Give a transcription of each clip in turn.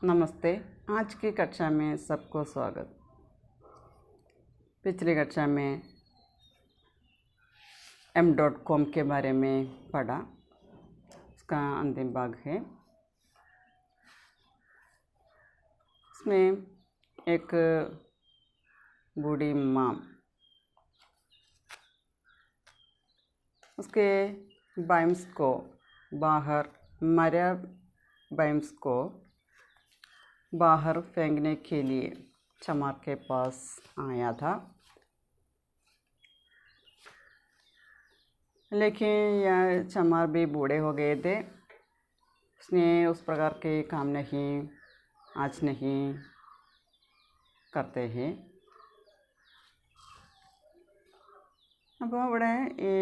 नमस्ते। आज की कक्षा में सबको स्वागत। पिछली कक्षा में m.com के बारे में पढ़ा, उसका अंतिम भाग है। इसमें एक बूढ़ी माँ उसके बाइम्स को बाहर मरा बाइम्स को बाहर फेंकने के लिए चमार के पास आया था, लेकिन यह चमार भी बूढ़े हो गए थे। उसने उस प्रकार के काम आज नहीं करते हैं। അപ്പോൾ അവിടെ ഈ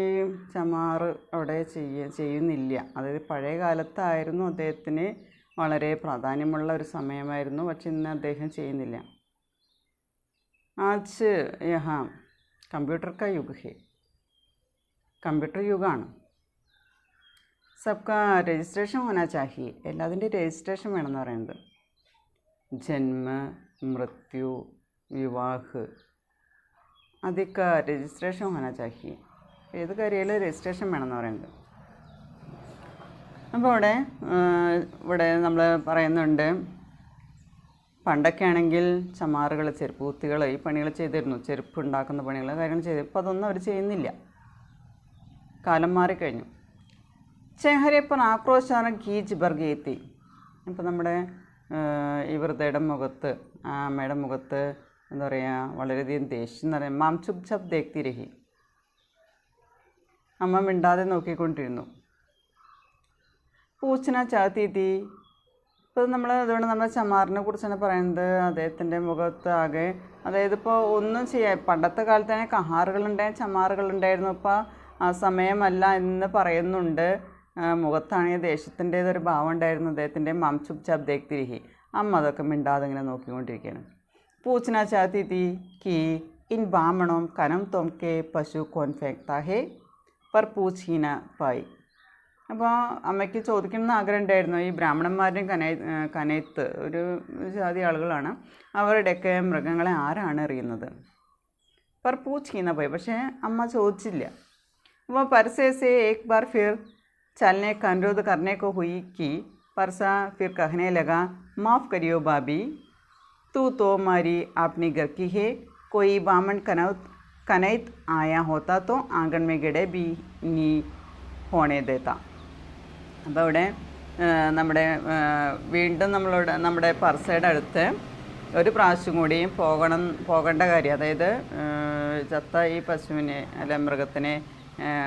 ചമാർ അവിടെ ചെയ്യുന്നില്ല. അതായത് പഴയ കാലത്തായിരുന്നു അദ്ദേഹത്തിന് വളരെ പ്രാധാന്യമുള്ള ഒരു സമയമായിരുന്നു, പക്ഷെ ഇന്ന് അദ്ദേഹം ചെയ്യുന്നില്ല. आज यहाँ कंप्यूटर का युग है, कंप्यूटर युगाണ്. सबका രജിസ്ട്രേഷൻ होना चाहिए. എല്ലാത്തിൻ്റെയും രജിസ്ട്രേഷൻ വേണമെന്ന് പറയുന്നത്. ജന്മ, മൃത്യു, വിവാഹ് അതൊക്കെ രജിസ്ട്രേഷൻ होना चाहिए. ഏത് കാര്യമായാലും രജിസ്ട്രേഷൻ വേണമെന്ന് പറയുന്നത്. അപ്പോൾ ഇവിടെ നമ്മൾ പറയുന്നുണ്ട്, പണ്ടൊക്കെ ആണെങ്കിൽ ചമാറുകൾ, ചെരുപ്പ് കുത്തികൾ ഈ പണികൾ ചെയ്തിരുന്നു. ചെരുപ്പ് ഉണ്ടാക്കുന്ന പണികൾ, കാര്യങ്ങൾ ചെയ്തു. ഇപ്പോൾ അതൊന്നും അവർ ചെയ്യുന്നില്ല. കാലം മാറിക്കഴിഞ്ഞു. ചെഹരപ്പൻ ആക്രോശാനം കീച്ച് ബർഗെത്തി. ഇപ്പോൾ നമ്മുടെ ഈ വൃദ്ധയുടെ മുഖത്ത്, ആ അമ്മയുടെ മുഖത്ത് എന്താ പറയുക, വളരെയധികം ദേഷ്യം എന്ന് പറയാം. മാം ചുപ് ചപ്പ് ദേഖ്തി രഹി. അമ്മ മിണ്ടാതെ നോക്കിക്കൊണ്ടിരുന്നു. പൂച്ചന ചാത്തി തീ. ഇപ്പോൾ അതുകൊണ്ട് നമ്മൾ ചമാറിനെ കുറിച്ചാണ് പറയുന്നത്. അദ്ദേഹത്തിൻ്റെ മുഖത്ത് ആകെ, അതായത് ഇപ്പോൾ ഒന്നും പണ്ടത്തെ കാലത്ത് തന്നെ കഹാറുകളുണ്ടായി, ചമാറുകളുണ്ടായിരുന്നു. ഇപ്പോൾ ആ സമയമല്ല എന്ന് പറയുന്നുണ്ട്. മുഖത്താണെങ്കിൽ ദേഷ്യത്തിൻ്റേതൊരു ഭാവം ഉണ്ടായിരുന്നു അദ്ദേഹത്തിൻ്റെ. മാം ചുപ് ചാപ്പ് ദേഖ്തി രഹി. അമ്മ അതൊക്കെ മിണ്ടാതെ ഇങ്ങനെ നോക്കിക്കൊണ്ടിരിക്കുകയാണ്. പൂച്ചന ചാത്തി തീ കി ഇൻ ബാമണോം കനം തോംകെ പശു കോൻ ഫേക്താ ഹേ പർ പൂച്ച് ഹീന പായി. അപ്പോൾ അമ്മയ്ക്ക് ചോദിക്കണമെന്ന് ആഗ്രഹം ഉണ്ടായിരുന്നു. ഈ ബ്രാഹ്മണന്മാരുടെയും കനയത്ത് ഒരു ജാതി ആളുകളാണ്, അവരുടെയൊക്കെ മൃഗങ്ങളെ ആരാണ് എറിയുന്നത്? പർ പൂച്ച് ഹീന പായി. പക്ഷേ അമ്മ ചോദിച്ചില്ല. അപ്പോൾ परसे एक बार फिर चलने का अनुरोध करने को हुई कि परसा फिर कहने लगा, माफ़ करियो भाभी, तू तो हमारी अपनी घर की है. कोई बामन कनैत आया होता तो आंगन में गड़े भी नहीं होने देता. അപ്പോൾ ഇവിടെ വീണ്ടും നമ്മുടെ പർസയുടെ അടുത്ത് ഒരു പ്രാവശ്യം കൂടി പോകേണ്ട കാര്യം, അതായത് ചത്ത ഈ പശുവിനെ അല്ല മൃഗത്തിനെ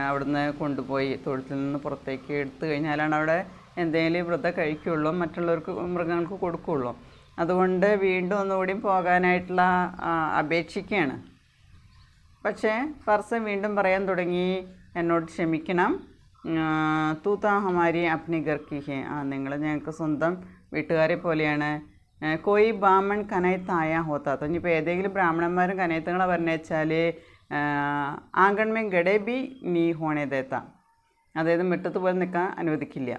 അവിടുന്ന് കൊണ്ടുപോയി തൊഴുത്തിൽ നിന്ന് പുറത്തേക്ക് എടുത്തു കഴിഞ്ഞാലാണ് അവിടെ എന്തെങ്കിലും വൃദ്ധ കഴിക്കുകയുള്ളൂ, മറ്റുള്ളവർക്ക് മൃഗങ്ങൾക്ക് കൊടുക്കുകയുള്ളൂ. അതുകൊണ്ട് വീണ്ടും ഒന്നുകൂടി പോകാനായിട്ടുള്ള അപേക്ഷിക്കുകയാണ്. പക്ഷേ പർസ വീണ്ടും പറയാൻ തുടങ്ങി, എന്നോട് ക്ഷമിക്കണം, തൂത്താ ഹമാരി അപ്നി ഗർക്കി ഹേ. നിങ്ങൾ ഞങ്ങൾക്ക് സ്വന്തം വീട്ടുകാരെ പോലെയാണ്. കോയി ബ്രാഹ്മൺ കനയത്തായ ഹോത്താത്ത. ഇനിയിപ്പോൾ ഏതെങ്കിലും ബ്രാഹ്മണന്മാരും കനയത്തുകളെ പറഞ്ഞാൽ ആങ്കൺമേ ഗഡേബി നീ ഹോണേദേത്ത, അതായത് മുറ്റത്ത് പോയി നിൽക്കാൻ അനുവദിക്കില്ല.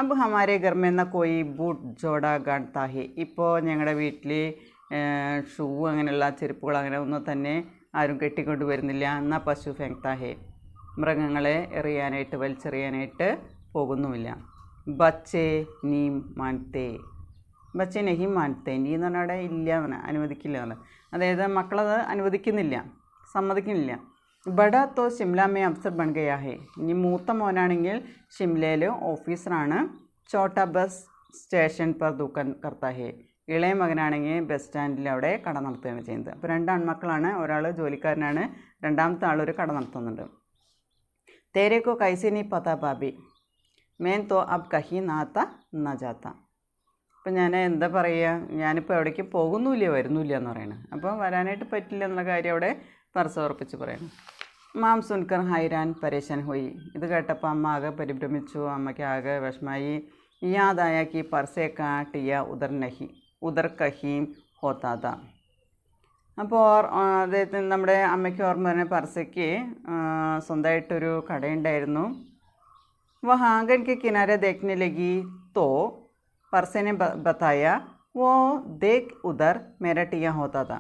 അപ്പോൾ ഹമാരെ ഗർമെന്ന കോയി ബൂട്ട് ജോഡ ഗാൺതാഹി. ഇപ്പോൾ ഞങ്ങളുടെ വീട്ടിൽ ഷൂ അങ്ങനെയുള്ള ചെരുപ്പുകൾ അങ്ങനെ ഒന്നും തന്നെ ആരും കെട്ടിക്കൊണ്ട് വരുന്നില്ല. എന്നാൽ പശു ഫെങ്താഹേ, മൃഗങ്ങളെ എറിയാനായിട്ട് വലിച്ചെറിയാനായിട്ട് പോകുന്നുമില്ല. ബച്ചേ നീ മാൻതേ. ബച്ചേ നെഹി മാൻതേ. നീ എന്ന് പറഞ്ഞാൽ അവിടെ ഇല്ല എന്ന്, അനുവദിക്കില്ല എന്ന്. അതായത് മക്കളത് അനുവദിക്കുന്നില്ല, സമ്മതിക്കുന്നില്ല. ബഡ തോ ഷിംലാമേ അഫ്സർ ബൺ ഗയാ ഹേ. ഇനി മൂത്ത മോനാണെങ്കിൽ ഷിംലയിൽ ഓഫീസറാണ്. ചോട്ട ബസ് സ്റ്റേഷൻ പർ ദുക്കാൻ കർത്താ ഹേ. ഇളയ മകനാണെങ്കിൽ ബസ് സ്റ്റാൻഡിൽ അവിടെ കട നടത്തുകയാണ് ചെയ്യുന്നത്. അപ്പോൾ രണ്ട് ആൺമക്കളാണ്, ഒരാൾ ജോലിക്കാരനാണ്, രണ്ടാമത്തെ ആളൊരു കട നടത്തുന്നുണ്ട്. തേരെ കോ കൈസെ നീ പതാ ബാബി, മേൻ തോ അബ് കഹി നാത്ത ന ജാത്ത. അപ്പം ഞാൻ എന്താ പറയുക, ഞാനിപ്പോൾ എവിടേക്ക് പോകുന്നില്ല വരുന്നില്ല എന്ന് പറയണം. അപ്പോൾ വരാനായിട്ട് പറ്റില്ല എന്നുള്ള കാര്യം അവിടെ പർസ ഉറപ്പിച്ച് പറയണം. മാം സുൻകർ ഹൈരാൻ പരേശാൻ ഹോയി. ഇത് കേട്ടപ്പോൾ അമ്മ ആകെ പരിഭ്രമിച്ചു, അമ്മയ്ക്ക് ആകെ വിഷമായി. യാദായ കി പർസേ കാട്ടിയ ഉദർ കഹീം ഹോത്താത. അപ്പോൾ അദ്ദേഹത്തിന് നമ്മുടെ അമ്മയ്ക്ക് ഓർമ്മ പറഞ്ഞ പർസയ്ക്ക് സ്വന്തമായിട്ടൊരു കടയുണ്ടായിരുന്നു. वह आंगन के किनारे देखने लगी तो परसे ने बताया वो देख उधर मेरा टिया होता था.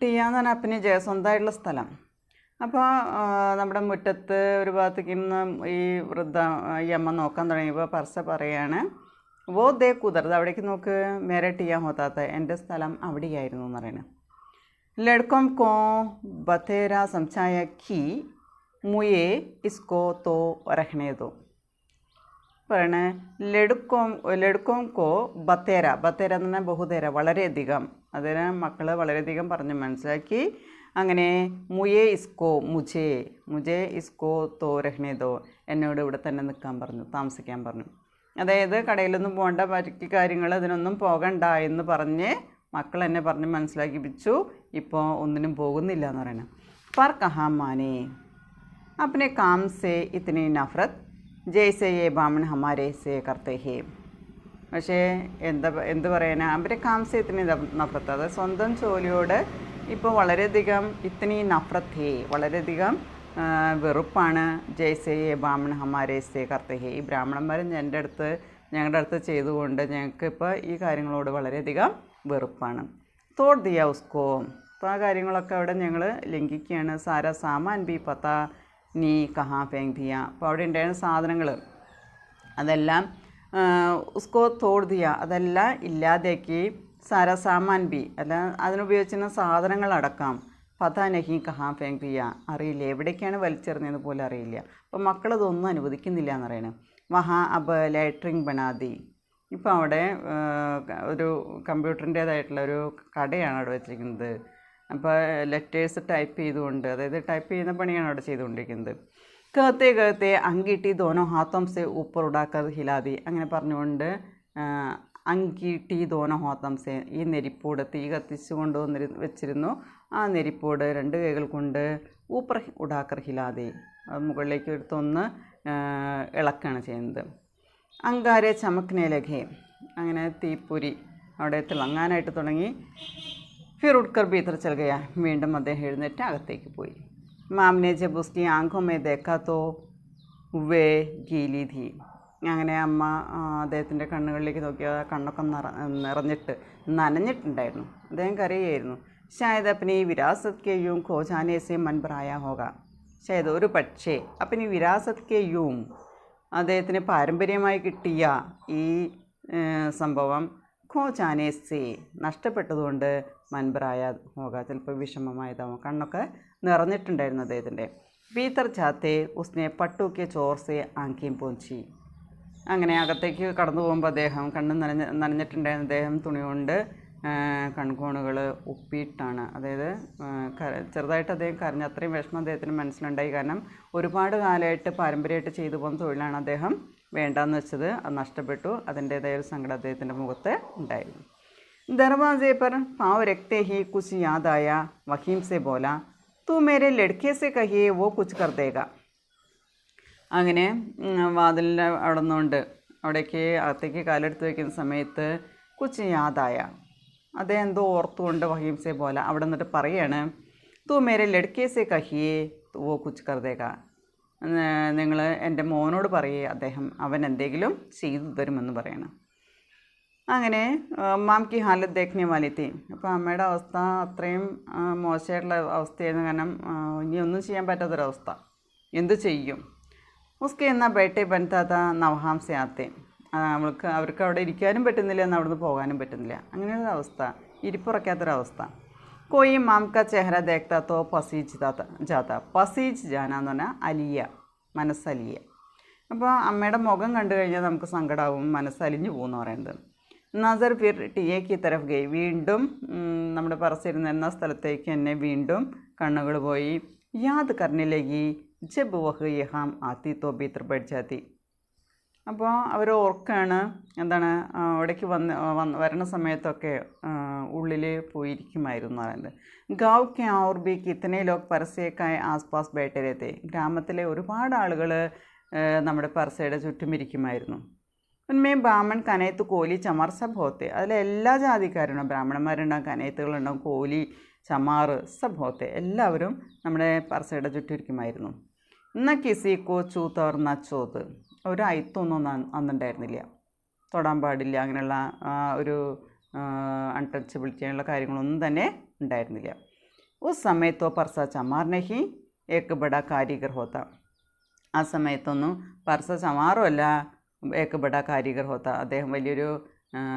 ടിയ എന്ന് പറഞ്ഞാൽ അപ്പന് സ്വന്തമായിട്ടുള്ള സ്ഥലം. അപ്പോൾ നമ്മുടെ മുറ്റത്ത് ഒരു ഭാഗത്തേക്ക് ഇന്ന് ഈ ഈ അമ്മ നോക്കാൻ തുടങ്ങിയപ്പോൾ പർസ പറയാണ്, വോ ദേ കുതിർത്, അവിടേക്ക് നോക്ക്, മേരെ ടിയ ഹോത്താത്ത, എൻ്റെ സ്ഥലം അവിടെയായിരുന്നു എന്ന് പറയുന്നത്. ലഡ്കോം കോ ബത്തേര സംസായ കി മുയേ ഇസ്കോ തോ രഹ്നെ ദോ. പറയണേ ലഡുക്കോം കോ ബത്തേര എന്ന് പറഞ്ഞാൽ ബഹുതേര, വളരെയധികം. അതിന് മക്കൾ വളരെയധികം പറഞ്ഞ് മനസ്സിലാക്കി. അങ്ങനെ മുയേ ഇസ്കോ മുജേ ഇസ്കോ തോ രഹ്നെ ദോ, എന്നോട് ഇവിടെ തന്നെ നിൽക്കാൻ പറഞ്ഞു, താമസിക്കാൻ പറഞ്ഞു. അതായത് കടയിലൊന്നും പോകേണ്ട ബാക്കി കാര്യങ്ങൾ അതിനൊന്നും പോകണ്ട എന്ന് പറഞ്ഞ് മക്കൾ എന്നെ പറഞ്ഞ് മനസ്സിലാക്കിപ്പിച്ചു. ഇപ്പോൾ ഒന്നിനും പോകുന്നില്ല എന്ന് പറയണം. പർ കഹാ മാനേ അപ്നെ കാം സേ ഇത്നി നഫ്രത് ജയ്സേ യേ ബാമൺ ഹമാരേ സേ കർത്തേ ഹേ. പക്ഷേ എന്ത് പറയാനാ, അവരെ കാംസേ ഇത്തിനി നഫ്രത്ത്, അത് സ്വന്തം ജോലിയോട് ഇപ്പോൾ വളരെയധികം ഇത്തിനി നഫ്രത്ത് ഹേ, വളരെയധികം വെറുപ്പാണ്. ജയ്സേ യേ ബാമൺ ഹമാരേ സേ കർത്തേ ഹേ, ഈ ബ്രാഹ്മണന്മാർ ഞങ്ങളുടെ അടുത്ത് ചെയ്തുകൊണ്ട് ഞങ്ങൾക്ക് ഇപ്പോൾ ഈ കാര്യങ്ങളോട് വളരെയധികം വെറുപ്പാണ്. തോട് ദിയ ഉസ്കോ, അപ്പോൾ ആ കാര്യങ്ങളൊക്കെ അവിടെ ഞങ്ങൾ ലംഘിക്കുകയാണ്. സാരാ സാമാൻ ബി പത്ത നീ കഹാ ഫേങ് ദിയ, അപ്പോൾ അവിടെ ഉണ്ടായിരുന്ന സാധനങ്ങൾ അതെല്ലാം ഉസ്കോ തോട് ദിയ, അതെല്ലാം ഇല്ലാതാക്കി. സാരാ സാമാൻ ബി, അല്ല അതിനുപയോഗിച്ചിരുന്ന സാധനങ്ങളടക്കാം. പതാ നഹി കഹാ ഫേങ് ദിയ, അറിയില്ല, എവിടേക്കാണ് വലിച്ചെറിഞ്ഞത് പോലും അറിയില്ല. അപ്പോൾ മക്കളതൊന്നും അനുവദിക്കുന്നില്ല എന്ന് പറയണത്. വഹാ അബ് ലാട്രിങ് ബനാദി, ഇപ്പോൾ അവിടെ ഒരു കമ്പ്യൂട്ടറിൻ്റേതായിട്ടുള്ള ഒരു കടയാണ് അവിടെ വെച്ചിരിക്കുന്നത്. അപ്പോൾ ലെറ്റേഴ്സ് ടൈപ്പ് ചെയ്തുകൊണ്ട്, അതായത് ടൈപ്പ് ചെയ്യുന്ന പണിയാണ് അവിടെ ചെയ്തുകൊണ്ടിരിക്കുന്നത്. കേത്തെ അങ്കിട്ടി ദോനോ ഹാത്തോം സെ ഊപ്പർ ഉടാക്കർ ഹിലാദി, അങ്ങനെ പറഞ്ഞുകൊണ്ട് അങ്കിട്ടി ദോനോ ഹാത്തോം സെ, ഈ നെരിപ്പോട് തീ കത്തിച്ചു കൊണ്ടുവന്ന് വെച്ചിരുന്നു. ആ നെരിപ്പോട് രണ്ട് കൈകൾ കൊണ്ട് ഊപ്പർ ഉടാക്കർ ഹിലാദി, മുകളിലേക്ക് എടുത്തൊന്ന് ഇളക്കുകയാണ് ചെയ്യുന്നത്. അങ്കാരെ ചമക്നെ ലഘേ, അങ്ങനെ തീപ്പൊരി അവിടെ തിളങ്ങാനായിട്ട് തുടങ്ങി. ഫിർ ഉട്കർ ഭീതർ ചൽ ഗയ, വീണ്ടും അദ്ദേഹം എഴുന്നേറ്റ് അകത്തേക്ക് പോയി. മാമിനെ ജബ് ഉസ്കി ആംഖോ മേ ദേഖാ തോ വേ ഗീലി ധി, അങ്ങനെ അമ്മ അദ്ദേഹത്തിൻ്റെ കണ്ണുകളിലേക്ക് നോക്കിയാൽ കണ്ണൊക്കെ നനഞ്ഞിട്ടുണ്ടായിരുന്നു. അദ്ദേഹം കരയായിരുന്നു. ഷായത് അപ്പനി വിരാസത് കെ യൂം ഖോ ജാനെ സെ മൻ പ്രായ ഹോഗ, ഷായത് ഒരു പക്ഷേ അപ്പനി വിരാസത് കെ യൂം, അദ്ദേഹത്തിന് പാരമ്പര്യമായി കിട്ടിയ ഈ സംഭവം ഖോ ജാനെ സെ, നഷ്ടപ്പെട്ടതുകൊണ്ട് മൻപറായ ഹോക, ചിലപ്പോൾ വിഷമമായതാവും. കണ്ണൊക്കെ നിറഞ്ഞിട്ടുണ്ടായിരുന്നു അദ്ദേഹത്തിൻ്റെ. ഭീതർ ചാത്തെ ഉസ്നെ പട്ടുക്കെ ചോർസെ ആങ്കേം പോഞ്ചി, അങ്ങനെ അകത്തേക്ക് കടന്നു പോകുമ്പോൾ അദ്ദേഹം കണ്ണ് നനഞ്ഞിട്ടുണ്ടായിരുന്ന അദ്ദേഹം തുണി കൊണ്ട് കൺകോണുകൾ ഉപ്പിയിട്ടാണ്, അതായത് ചെറുതായിട്ട് അദ്ദേഹം കരഞ്ഞു. അത്രയും വിഷമം അദ്ദേഹത്തിന് മനസ്സിലുണ്ടായി. കാരണം ഒരുപാട് കാലമായിട്ട് പാരമ്പര്യമായിട്ട് ചെയ്തു പോകുന്ന തൊഴിലാണ് അദ്ദേഹം വേണ്ടാന്ന് വെച്ചത്, അത് നഷ്ടപ്പെട്ടു. അതിൻ്റേതായ ഒരു സങ്കടം അദ്ദേഹത്തിൻ്റെ മുഖത്ത് ഉണ്ടായിരുന്നു. ദർവാസെ पर पाँव रखते ही कुछ याद आया, वकीम से बोला, तू मेरे लड़के से कहिए वो कुछ कर देगा. അങ്ങനെ വാതിലിൻ്റെ അവിടെ നിന്നുകൊണ്ട് അവിടേക്ക് അകത്തേക്ക് കാലെടുത്ത് വയ്ക്കുന്ന സമയത്ത് കുച്ച് യാദായ, അദ്ദേഹം എന്തോ ഓർത്തുകൊണ്ട് വഹീം സെ പോലെ അവിടെ നിന്നിട്ട് പറയാണ്, തൂ മേരെ ലഡ്കെ സെ കഹിയേ വോ കുച്ച് കർ ദേഗ, നിങ്ങൾ എൻ്റെ മോനോട് പറയേ, അവൻ എന്തെങ്കിലും ചെയ്തു തരുമെന്ന് പറയണം. അങ്ങനെ മാം കി ഹാലത്ത് ദേഖ്നെ വാലിത്തി, അപ്പോൾ അമ്മയുടെ അവസ്ഥ അത്രയും മോശമായിട്ടുള്ള അവസ്ഥയായിരുന്നു. കാരണം ഇനി ഒന്നും ചെയ്യാൻ പറ്റാത്തൊരവസ്ഥ, എന്തു ചെയ്യും. ഉസ്കെ എന്നാൽ ബേട്ടെ ബൻതാത്ത നവഹാം സെ ആത്തെ, അവർക്ക് അവിടെ ഇരിക്കാനും പറ്റുന്നില്ല, എന്നാൽ അവിടുന്ന് പോകാനും പറ്റുന്നില്ല. അങ്ങനെയൊരവസ്ഥ, ഇരിപ്പുറയ്ക്കാത്തൊരവസ്ഥ. കോയി മാം കാ ചെഹ്റ ദേഖ്താത്തോ പസീജ് ജാത്ത, പസീജ് ജാന എന്ന് പറഞ്ഞാൽ അലിയ, മനസ്സലിയ. അപ്പോൾ അമ്മയുടെ മുഖം കണ്ടു കഴിഞ്ഞാൽ നമുക്ക് സങ്കടമാവും, മനസ്സലിഞ്ഞു പോകുമെന്ന് പറയുന്നത്. നസർ ഫിർ ടിയേക്ക് തരഫ് ഗൈ, വീണ്ടും നമ്മുടെ പറച്ചിരുന്ന സ്ഥലത്തേക്ക് എന്നെ വീണ്ടും കണ്ണുകൾ പോയി. യാദ് കർണിലേക്കി ജബ് വഹ് യഹാം ആത്തി തോ ഭീതർ പഠിച്ചാത്തി, അപ്പോൾ അവർ ഓർക്കാണ് എന്താണ് അവിടേക്ക് വരണ സമയത്തൊക്കെ ഉള്ളിൽ പോയിരിക്കുമായിരുന്നു പറയുന്നത്. ഗാവ് കെ ഔർ ബി കിത്തനെ ലോക് പരസ്യക്കായ ആസ്പാസ് ബേട്ടരത്തെ, ഗ്രാമത്തിലെ ഒരുപാട് ആളുകൾ നമ്മുടെ പർസയുടെ ചുറ്റും ഇരിക്കുമായിരുന്നു. ഉന്മേ ബ്രാഹ്മൺ കനയത്ത് കോലി ചമാർ സബ് ഹോത്തെ, അതിലെല്ലാ ജാതിക്കാരുണ്ടാവും, ബ്രാഹ്മണന്മാരുണ്ടാവും, കനയത്തുകളുണ്ടാവും, കോലി ചമാർ സബ് ഹോത്തെ, എല്ലാവരും നമ്മുടെ പർസയുടെ ചുറ്റും ഇരിക്കുമായിരുന്നു. എന്നാൽ കിസി കോ ചൂത്തവർ നച്ചോത്ത്, ഒരു അയിത്തൊന്നും അന്നുണ്ടായിരുന്നില്ല. തൊടാൻ പാടില്ല, അങ്ങനെയുള്ള ഒരു അൺടച്ചബിലിറ്റി അങ്ങനെയുള്ള കാര്യങ്ങളൊന്നും തന്നെ ഉണ്ടായിരുന്നില്ല. ഉസ് സമയത്തോ പർസ ചമാർ നഹി ഏക്ക് ബഡ കാരിഗർ ഹോത്ത. ആ സമയത്തൊന്നും പർസ ചമാറുമല്ല ഏക്ക് ബഡ കാരിഗർ ഹോത്ത. അദ്ദേഹം വലിയൊരു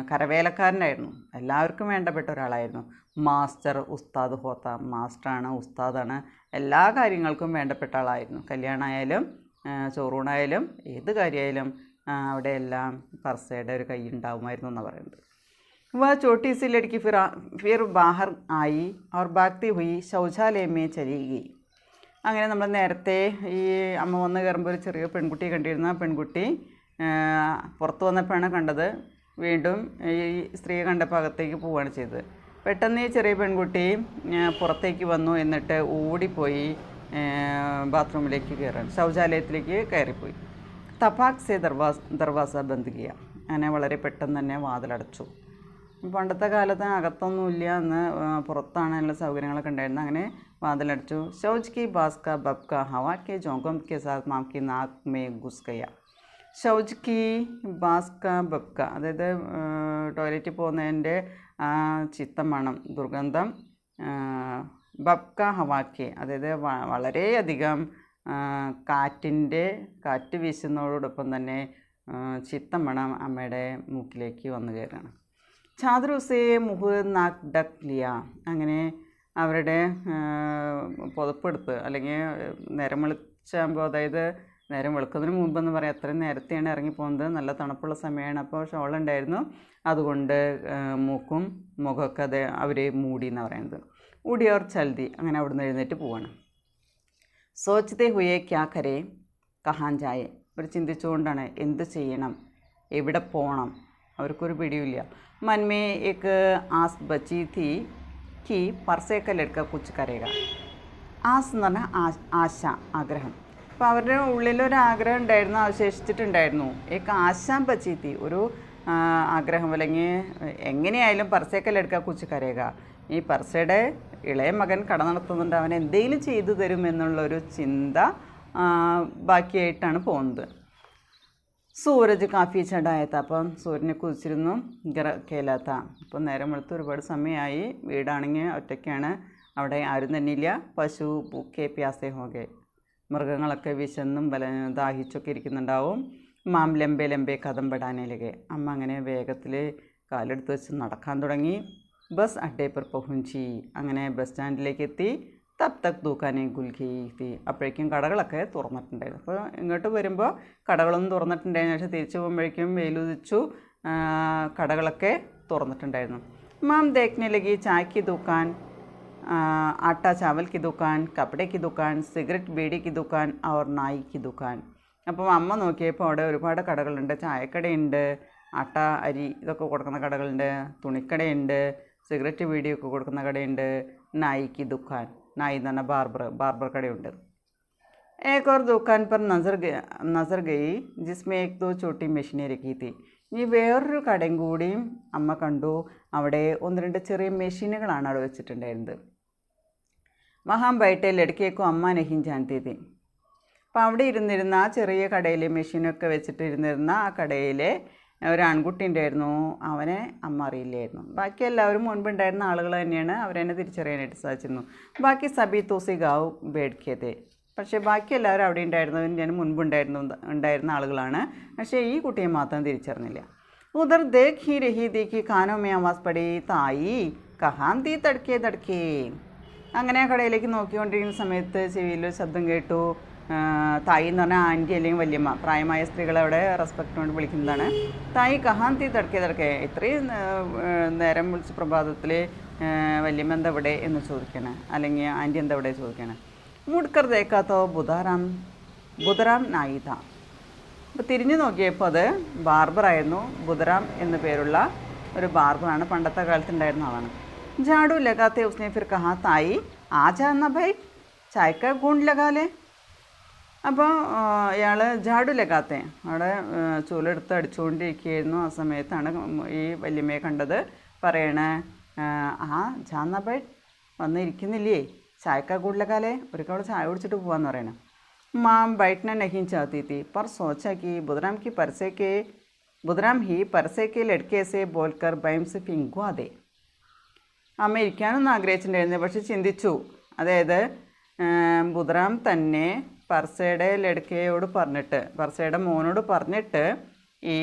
കരവേലക്കാരനായിരുന്നു, എല്ലാവർക്കും വേണ്ടപ്പെട്ട ഒരാളായിരുന്നു. മാസ്റ്റർ ഉസ്താദ് ഹോത്ത, മാസ്റ്ററാണ്, ഉസ്താദാണ്, എല്ലാ കാര്യങ്ങൾക്കും വേണ്ടപ്പെട്ട ആളായിരുന്നു. കല്യാണമായാലും ചോറൂണായാലും ഏത് കാര്യമായാലും അവിടെയെല്ലാം പർസയുടെ ഒരു കൈ ഉണ്ടാവുമായിരുന്നു എന്നാണ് പറയുന്നത്. वह छोटी सी लड़की फिर बाहर आई और भागती हुई शौचालय में चली गई. അങ്ങനെ നമ്മൾ നേരത്തെ ഈ അമ്മ വന്ന് കയറുമ്പോൾ ഒരു ചെറിയ പെൺകുട്ടിയെ കണ്ടിരുന്ന പെൺകുട്ടി പുറത്ത് വന്നപ്പോഴാണ് കണ്ടത്. വീണ്ടും ഈ സ്ത്രീയെ കണ്ടപ്പോൾ അകത്തേക്ക് പോവുകയാണ് ചെയ്തത്. പെട്ടെന്ന് ഈ ചെറിയ പെൺകുട്ടി പുറത്തേക്ക് വന്നു, എന്നിട്ട് ഓടിപ്പോയി ബാത്റൂമിലേക്ക് കയറാൻ, ശൗചാലയത്തിലേക്ക് കയറിപ്പോയി. തപാക് സെ ദർവാസ ബന്ദ് കിയ. അങ്ങനെ വളരെ പെട്ടെന്ന് തന്നെ വാതിലടച്ചു. പണ്ടത്തെ കാലത്ത് അകത്തൊന്നുമില്ല, അന്ന് പുറത്താണ് എല്ലാ സൗകര്യങ്ങളൊക്കെ ഉണ്ടായിരുന്നത്. അങ്ങനെ വാതിലടച്ചു. ശൗച് കി ബാസ്ക ബബ്ക ഹവാ കെ ജോങ്കം കെ സാത്ത് മാം കി നാക് മേ ഗുസ് ഗയ. ശൗച് കി ബാസ്ക ബബ്ക, അതായത് ടോയ്ലറ്റിൽ പോകുന്നതിൻ്റെ ചിത്തം മണം, ദുർഗന്ധം. ബബ്ക ഹവാക്കെ, അതായത് വളരെയധികം കാറ്റ് വീശുന്നതോടൊപ്പം തന്നെ ചിത്തം മണം അമ്മയുടെ മൂക്കിലേക്ക് വന്നു കയറുകയാണ്. ചാദറുസെ മുഹ് നാക്ക് ഡക് ലിയ. അങ്ങനെ അവരുടെ പുതപ്പെടുത്ത്, അല്ലെങ്കിൽ നേരം വെളിച്ചാകുമ്പോൾ, അതായത് നേരം വെളുക്കുന്നതിന് മുമ്പെന്ന് പറയാം, അത്രയും നേരത്തെയാണ് ഇറങ്ങിപ്പോകുന്നത്, നല്ല തണുപ്പുള്ള സമയമാണ്. അപ്പോൾ ഷോളുണ്ടായിരുന്നു, അതുകൊണ്ട് മൂക്കും മുഖമൊക്കെ അത് അവർ മൂടി എന്നാണ് പറയുന്നത്. ഊടി അവർ ചൽതി, അങ്ങനെ അവിടുന്ന് എഴുന്നേറ്റ് പോവാണ്. സോച്ചത്തെ ഹുയെ ക്യാ കരേ കഹാൻ ജായെ. അവർ ചിന്തിച്ചുകൊണ്ടാണ് എന്ത് ചെയ്യണം, എവിടെ പോകണം, അവർക്കൊരു പിടിയില്ല. മനമേ ഏക്ക് ആസ് ബച്ചി തീ കി പർസേക്ക ലഡ്ക കുച്ച് കരേക. ആസ് എന്ന് പറഞ്ഞാൽ ആശ, ആഗ്രഹം. അപ്പോൾ അവരുടെ ഉള്ളിലൊരാഗ്രഹം ഉണ്ടായിരുന്നു, അവശേഷിച്ചിട്ടുണ്ടായിരുന്നു. ഏക്ക് ആശാൻ ബച്ചി തീ, ഒരു ആഗ്രഹം, അല്ലെങ്കിൽ എങ്ങനെയായാലും പർസേക്ക ലഡ്ക കുച്ച് കരേക. ഈ പർസയുടെ ഇളയ മകൻ കട നടത്തുന്നുണ്ട്, അവൻ എന്തെങ്കിലും ചെയ്തു തരുമെന്നുള്ളൊരു ചിന്ത ബാക്കിയായിട്ടാണ് പോകുന്നത്. സൂരജ് കാഫി ചടായത്ത, അപ്പം സൂര്യനെ കുതിച്ചിരുന്നു. കേലാത്ത, അപ്പം നേരം വെളുത്ത് ഒരുപാട് സമയമായി. വീടാണെങ്കിൽ ഒറ്റയ്ക്കാണ്, അവിടെ ആരും തന്നെയില്ല. പശു പൂക്കെ പ്യാസേ ഹോകെ, മൃഗങ്ങളൊക്കെ വിശന്നും ദാഹിച്ചൊക്കെ ഇരിക്കുന്നുണ്ടാവും. മാം ലംബെ ലംബെ കഥം പെടാനേലകെ. അമ്മ അങ്ങനെ വേഗത്തിൽ കാലെടുത്ത് വെച്ച് നടക്കാൻ തുടങ്ങി. ബസ് അഡ്ഡേ പർ പഹുഞ്ചി, അങ്ങനെ ബസ് സ്റ്റാൻഡിലേക്ക് എത്തി. തബ് തക് ദുക്കാനെ ഗുൽഖി. അപ്പോഴേക്കും കടകളൊക്കെ തുറന്നിട്ടുണ്ടായിരുന്നു. അപ്പോൾ ഇങ്ങോട്ട് വരുമ്പോൾ കടകളൊന്നും തുറന്നിട്ടുണ്ടായിരുന്നു, പക്ഷേ തിരിച്ചു പോകുമ്പോഴേക്കും വെയിലുദിച്ചു, കടകളൊക്കെ തുറന്നിട്ടുണ്ടായിരുന്നു. മാം ദേഖ്നെ ലഗി ചായ് കി ദുക്കാൻ, ആട്ട ചാവൽ കി ദുക്കാൻ, കപ്പടെ കി ദുക്കാൻ, സിഗരറ്റ് ബീഡി കി ദുക്കാൻ और നായി കി ദുക്കാൻ. അപ്പം അമ്മ നോക്കിയപ്പോൾ അവിടെ ഒരുപാട് കടകളുണ്ട്. ചായക്കടയുണ്ട്, ആട്ട അരി ഇതൊക്കെ കൊടുക്കുന്ന കടകളുണ്ട്, തുണിക്കടയുണ്ട്, സിഗരറ്റ് ബീഡിയൊക്കെ കൊടുക്കുന്ന കടയുണ്ട്, നായി കി ദുക്കാൻ. നായി എന്ന് പറഞ്ഞാൽ ബാർബർ കടയുണ്ട്. एक और दुकान पर नज़र गई जिसमें एक दो छोटी मशीनें रखी थी. ഇനി വേറൊരു കടയും കൂടിയും അമ്മ കണ്ടു, അവിടെ ഒന്ന് രണ്ട് ചെറിയ മെഷീനുകളാണ് അവിടെ വെച്ചിട്ടുണ്ടായിരുന്നത്. വഹാം ബൈട്ടെ ലടുക്കേക്കും അമ്മ നഹിം ജാൻതി തീ. അപ്പോൾ അവിടെ ഇരുന്നിരുന്ന ആ ചെറിയ കടയിൽ മെഷീനൊക്കെ വെച്ചിട്ട് ഇരുന്നിരുന്ന ആ കടയിലെ ഒരു ആൺകുട്ടി ഉണ്ടായിരുന്നു, അവനെ അമ്മ അറിയില്ലായിരുന്നു. ബാക്കി എല്ലാവരും മുൻപുണ്ടായിരുന്ന ആളുകൾ തന്നെയാണ്, അവരെന്നെ തിരിച്ചറിയാനായിട്ട് സാധിച്ചിരുന്നു. ബാക്കി സബി തോസി ഗാവ് ബേഡ്ക്കിയത്. പക്ഷേ ബാക്കി എല്ലാവരും അവിടെ ഉണ്ടായിരുന്നതിന് ഉണ്ടായിരുന്ന ആളുകളാണ്, പക്ഷേ ഈ കുട്ടിയെ മാത്രം തിരിച്ചറിഞ്ഞില്ല. ഉദർ ദേഖ് ഹി രഹി ദേഖി ഖാനോ മേ ആവാസ് പടി തായി കഹാൻ തീ തടക്കേ തടക്കേ. അങ്ങനെ ആ കടയിലേക്ക് നോക്കിക്കൊണ്ടിരിക്കുന്ന സമയത്ത് ചെവിയിൽ ശബ്ദം കേട്ടു. തായി എന്ന് പറഞ്ഞാൽ ആൻറ്റി അല്ലെങ്കിൽ വല്യമ്മ, പ്രായമായ സ്ത്രീകളെ അവിടെ റെസ്പെക്റ്റ് കൊണ്ട് വിളിക്കുന്നതാണ്. തായി കഹാൻ തീ തടക്കേ. ഇത്രയും നേരം വിളിച്ച് പ്രഭാതത്തിൽ വല്യമ്മ എന്താ ഇവിടെ എന്ന് ചോദിക്കണേ, അല്ലെങ്കിൽ ആൻറ്റി എന്താ ഇവിടെ ചോദിക്കണേ. മുഡ്കർ ദേക്കാത്തോ ബുധറാം നായിത. അപ്പോൾ തിരിഞ്ഞു നോക്കിയപ്പോൾ അത് ബാർബറായിരുന്നു. ബുധറാം എന്നു പേരുള്ള ഒരു ബാർബറാണ്, പണ്ടത്തെ കാലത്ത് ഉണ്ടായിരുന്ന ആളാണ്. ജാഡു ലഗാത്തെ ഉസ്നെ ഫിർ കഹാ തായി ആജാ എന്നാ ഭൈ ചായക്ക ഗുണ്ട് ലഗാലേ. അപ്പോൾ ഇയാൾ ജാഡു ലഗാത്തെ അവിടെ ചൂലെടുത്ത് അടിച്ചുകൊണ്ടിരിക്കുകയായിരുന്നു. ആ സമയത്താണ് ഈ വല്യമ്മയെ കണ്ടത്. പറയണേ, ആ ജാന്ന ഭൈ വന്നിരിക്കുന്നില്ലേ, ചായക്ക ഗുഡ് ലഗാലേ, ഒരു കവള ചായ കുടിച്ചിട്ട് പോകാമെന്ന് പറയണം. മാം बैठना नहीं चाहती थी पर सोचा कि बुधराम की परसे के ബുധറാം ഹി പരസേക്ക് ലഡ്കേസെ ബോൽക്കർ ബൈംസ് ഫിങ്ക്വാ ദേ. അമ്മ ഇരിക്കാനൊന്നും ആഗ്രഹിച്ചിട്ടുണ്ടായിരുന്നു, പക്ഷെ ചിന്തിച്ചു. അതായത് ബുധറാം തന്നെ പർസയുടെ ലഡ്കയോട് പറഞ്ഞിട്ട്, പർസയുടെ മോനോട് പറഞ്ഞിട്ട് ഈ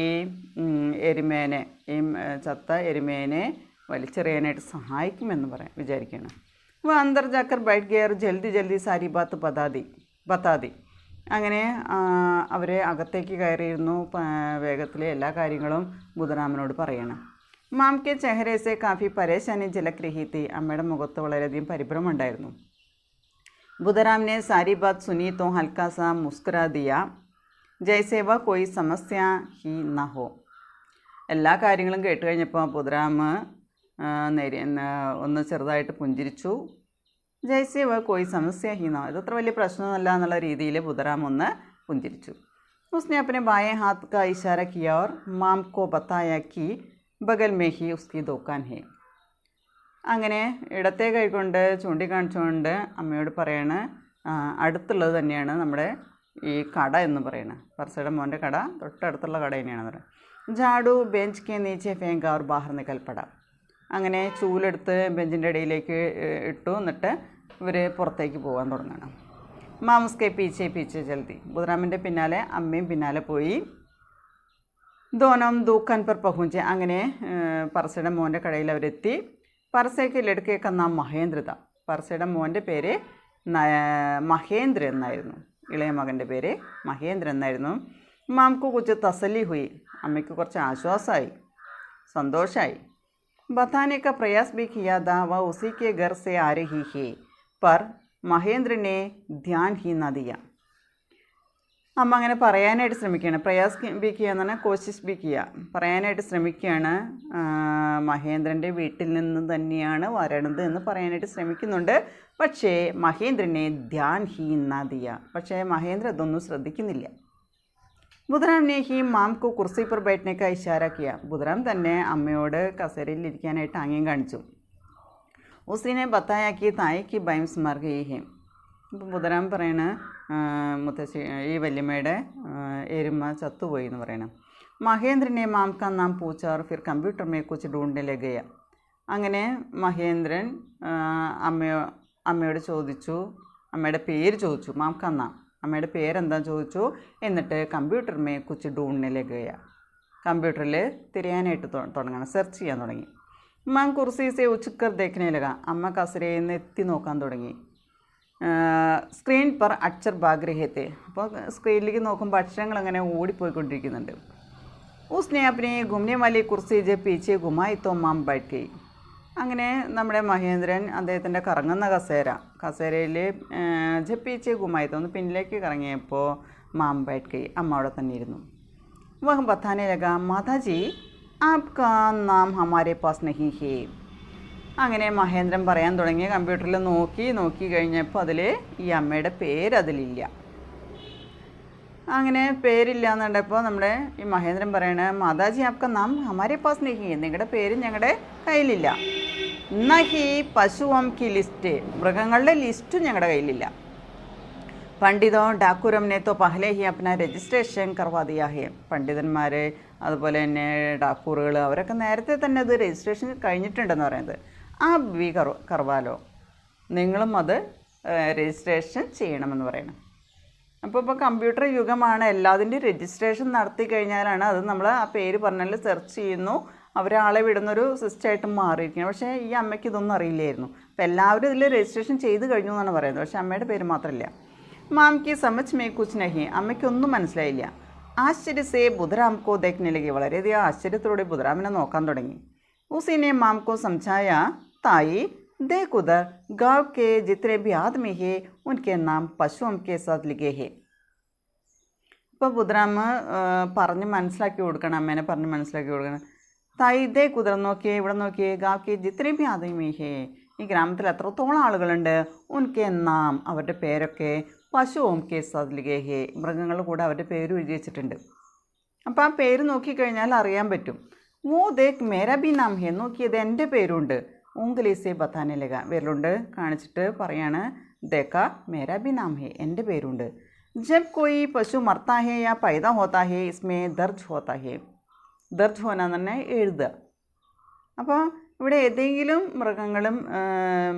എരുമേനെ, ഈ ചത്ത എരുമേനെ വലിച്ചെറിയാനായിട്ട് സഹായിക്കുമെന്ന് വിചാരിക്കുകയാണ്. അപ്പോൾ അന്തർ ജാക്കർ ബൈറ്റ് ഗെയർ ജൽദി ജൽദി സാരി ബാത്ത് ബത്താതി. അങ്ങനെ അവർ അകത്തേക്ക് കയറിയിരുന്നു. വേഗത്തിൽ എല്ലാ കാര്യങ്ങളും ബുധറാമിനോട് പറയണം. മാംക്കെ ചെഹരേസെ കാഫി പരേശാനി ജലക് രഹി തി. അമ്മയുടെ മുഖത്ത് വളരെയധികം പരിഭ്രമമുണ്ടായിരുന്നു. ബുധറാമിനെ സാരി ബാത്ത് സുനി തോ ഹൽക്കാ സാ മുസ്കുരാ ദിയ ജയ്സേ വ കോയി സമസ്യ ഹി ന ഹോ. എല്ലാ കാര്യങ്ങളും കേട്ട് കഴിഞ്ഞപ്പോൾ ബുധറാം ഒന്ന് ചെറുതായിട്ട് പുഞ്ചിരിച്ചു. ജയ്സേ വ കോയി സമസ്യ ഹി ന, ഇതത്ര വലിയ പ്രശ്നമല്ല എന്നുള്ള രീതിയിൽ ബുധറാം ഒന്ന് പുഞ്ചിരിച്ചു. ഉസ്നെ അപ്പനെ ബായേ ഹാത്ത് കാ ഇഷാര കിയ ഓർ മാം കോ ബത്തായ കി ബഗൽ മേ ഹി ഉസ്കി ദുക്കാൻ ഹേ. അങ്ങനെ ഇടത്തെ കൈകൊണ്ട് ചൂണ്ടിക്കാണിച്ചുകൊണ്ട് അമ്മയോട് പറയാണ്, അടുത്തുള്ളത് തന്നെയാണ് നമ്മുടെ ഈ കട എന്ന് പറയുന്നത്. പർസയുടെ മോൻ്റെ കട തൊട്ടടുത്തുള്ള കട തന്നെയാണ് പറയുന്നത്. ജാഡു ബെഞ്ച് കെ നീച്ചെ ഫേങ്ക ഓർ ബാഹർ നിക്കൽപ്പട. അങ്ങനെ ചൂലെടുത്ത് ബെഞ്ചിൻ്റെ ഇടയിലേക്ക് ഇട്ടു. എന്നിട്ട് ഇവർ പുറത്തേക്ക് പോകാൻ തുടങ്ങണം. മാമുസ്കെ പീച്ചെ ജൽദി. ബുധറാമിൻ്റെ പിന്നാലെ അമ്മയും പിന്നാലെ പോയി. ദോനം ദൂക്കാൻ പർ പഹുഞ്ചെ. അങ്ങനെ പർസയുടെ മോൻ്റെ കടയിൽ അവരെത്തി. പർസയ്ക്ക് ലഡ്കേക്ക നാം മഹേന്ദ്രത. പർസയുടെ മോൻ്റെ പേര് മഹേന്ദ്ര എന്നായിരുന്നു. ഇളയ മകൻ്റെ പേര് മഹേന്ദ്ര എന്നായിരുന്നു. മാംക്കു കുച്ച് തസല്ലി ഹുയി. അമ്മയ്ക്ക് കുറച്ച് ആശ്വാസമായി, സന്തോഷമായി. बताने का प्रयास भी किया था, वह उसी के घर से आ रही है, पर മഹേന്ദ്ര ने ध्यान ही न दिया. അമ്മ അങ്ങനെ പറയാനായിട്ട് ശ്രമിക്കുകയാണ്. പ്രയാസ് ബി കിയ എന്ന് പറഞ്ഞാൽ കോശിഷ് ബി കിയ, പറയാനായിട്ട് ശ്രമിക്കുകയാണ്. മഹേന്ദ്രൻ്റെ വീട്ടിൽ നിന്ന് തന്നെയാണ് വരണത് എന്ന് പറയാനായിട്ട് ശ്രമിക്കുന്നുണ്ട്. പക്ഷേ മഹേന്ദ്രനെ ധ്യാൻ ഹി ന ദിയ. പക്ഷേ മഹേന്ദ്ര അതൊന്നും ശ്രദ്ധിക്കുന്നില്ല. ബുധറാം ने ही മാം को കുർസി पर बैठने का इशारा किया. ബുധറാം തന്നെ അമ്മയോട് കസേരയിൽ ഇരിക്കാനായിട്ട് ആംഗ്യം കാണിച്ചു. ഉസിനെ ബത്തായാക്കി തായ്ക്ക് ബൈംസ് മർ ഗയി ഹെ. ഇപ്പം ബുധറാം പറയണ മുത്തശ്ശി, ഈ വല്യമ്മയുടെ എരുമ ചത്തുപോയി എന്ന് പറയണം. മഹേന്ദ്രനെ മാം കാ നാം പൂച്ച और फिर कंप्यूटर में कुछ ढूंढने लग गया. അങ്ങനെ മഹേന്ദ്രൻ അമ്മയോട് ചോദിച്ചു, അമ്മയുടെ പേര് ചോദിച്ചു. മാം കാ നാം, അമ്മയുടെ പേരെന്താ ചോദിച്ചു. എന്നിട്ട് കമ്പ്യൂട്ടർ മേ കുച്ച് ढूंढने लग गया. കമ്പ്യൂട്ടറിൽ തിരയാനായിട്ട് തുടങ്ങണം, സെർച്ച് ചെയ്യാൻ തുടങ്ങി. മാം കുർസീസെ ഉച്ചക്കർ ദേഖനെ ലഗ. അമ്മ കസരയിൽ നിന്ന് എത്തി നോക്കാൻ തുടങ്ങി. സ്ക്രീൻ പർ അക്ഷർ ഭാഗ്രഹത്തെ. അപ്പോൾ സ്ക്രീനിലേക്ക് നോക്കുമ്പോൾ അക്ഷരങ്ങൾ അങ്ങനെ ഓടിപ്പോയിക്കൊണ്ടിരിക്കുന്നുണ്ട്. ഉസ്നെ അപ്നെ ഗുംനെ വാലി കുർസി ജെ പീച്ചെ ഗുമായി തോ മാം ബൈറ്റ് ഗയി. അങ്ങനെ നമ്മുടെ മഹേന്ദ്രൻ അദ്ദേഹത്തിൻ്റെ കറങ്ങുന്ന കസേരയിൽ ജെ പീച്ചെ ഗുമായി തോ, ഒന്ന് പിന്നിലേക്ക് കറങ്ങിയപ്പോൾ മാം ബൈറ്റ് ഗയി, അമ്മ അവിടെ തന്നെ ഇരുന്നു. വഹ് ബത്താനെ ലഗ മാതാജി ആപ്കാ നാം ഹമാരെ പാസ് നഹി ഹേ. അങ്ങനെ മഹേന്ദ്രൻ പറയാൻ തുടങ്ങി. കമ്പ്യൂട്ടറിൽ നോക്കി കഴിഞ്ഞപ്പോൾ അതിൽ ഈ അമ്മയുടെ പേര് അതിലില്ല. അങ്ങനെ പേരില്ല എന്നുണ്ടപ്പോൾ നമ്മുടെ ഈ മഹേന്ദ്രൻ പറയണ, മാതാജി ആപ്ക നാം ഹമാരെ പാസ് നഹി, നിങ്ങളുടെ പേര് ഞങ്ങളുടെ കയ്യിലില്ല. നഹി പശുവം കി ലിസ്റ്റ്, മൃഗങ്ങളുടെ ലിസ്റ്റും ഞങ്ങളുടെ കയ്യിലില്ല. പണ്ഡിതോ ഡാക്കുരംനെ തോ പഹലെ ഹി അപ്ന രജിസ്ട്രേഷൻ കർവാ ദിയാ ഹെ. പണ്ഡിതന്മാർ അതുപോലെ തന്നെ ഡാക്കൂറുകൾ അവരൊക്കെ നേരത്തെ തന്നെ അത് രജിസ്ട്രേഷൻ കഴിഞ്ഞിട്ടുണ്ടെന്ന് പറയുന്നത്. ആ ബി കർവാലോ, നിങ്ങളും അത് രജിസ്ട്രേഷൻ ചെയ്യണമെന്ന് പറയണം. അപ്പോൾ കമ്പ്യൂട്ടർ യുഗമാണ്. എല്ലാതിൻ്റെയും രജിസ്ട്രേഷൻ നടത്തി കഴിഞ്ഞാലാണ് അത് നമ്മൾ ആ പേര് പറഞ്ഞാൽ സെർച്ച് ചെയ്യുന്നു, അവരാളെ വിടുന്നൊരു സിസ്റ്റമായിട്ട് മാറിയിരിക്കണം. പക്ഷേ ഈ അമ്മയ്ക്ക് ഇതൊന്നും അറിയില്ലായിരുന്നു. അപ്പോൾ എല്ലാവരും ഇതിൽ രജിസ്ട്രേഷൻ ചെയ്ത് കഴിഞ്ഞു എന്നാണ് പറയുന്നത്. പക്ഷേ അമ്മയുടെ പേര് മാത്രമില്ല. മാംക്ക് സമജ് മേ കുച്ച് നഹി, അമ്മയ്ക്കൊന്നും മനസ്സിലായില്ല. ആശ്ചര്യസേ ബുധറാം കോ ദേഖ്നെ ലഗി, വളരെയധികം ആശ്ചര്യത്തോടെ ബുധറാമിനെ നോക്കാൻ തുടങ്ങി. ഉസിനെ മാം കോ സംസായ തായി देख उधर गाँव के जितने भी आदमी है उनके नाम पशुओं के साथ लिखे हैं. ഇപ്പോൾ ബുധറാം പറഞ്ഞ് മനസ്സിലാക്കി കൊടുക്കണം, അമ്മേനെ പറഞ്ഞ് മനസ്സിലാക്കി കൊടുക്കണം. തായി ഇതേ കുതിര നോക്കിയേ, ഇവിടെ നോക്കിയേ, ഗാവ്ക്ക് ജിത്രയും ഭി ആദമി ഹേ, ഈ ഗ്രാമത്തിൽ എത്രത്തോളം ആളുകളുണ്ട്. ഉൻകെ നാം, അവരുടെ പേരൊക്കെ പശുവും കെ സാത്ത് ലിഖേ ഹേ, മൃഗങ്ങളുടെ കൂടെ അവരുടെ പേര് എഴുതി വെച്ചിട്ടുണ്ട്. അപ്പോൾ ആ പേര് നോക്കിക്കഴിഞ്ഞാൽ അറിയാൻ പറ്റും. വോ ദേഖ് മേരാ ബി നാം ഹേ, നോക്കിയത് എൻ്റെ പേരുണ്ട്. ഊങ്കലീസെ ബത്താനെ ലഗ, വിരലുണ്ട് കാണിച്ചിട്ട് പറയാണ്, ദേക്ക മേരാ ബി നാം ഹേ, എൻ്റെ പേരുണ്ട്. ജബ് കോയി പശു മർത്താ ഹേ യാ പൈദാ ഹോത്താ ഹേ ഇസ്മേ ദർജ് ഹോത്താ ഹേ. ദർജ് ഹോന എന്ന് പറഞ്ഞാൽ എഴുതുക. അപ്പോൾ ഇവിടെ ഏതെങ്കിലും മൃഗങ്ങളും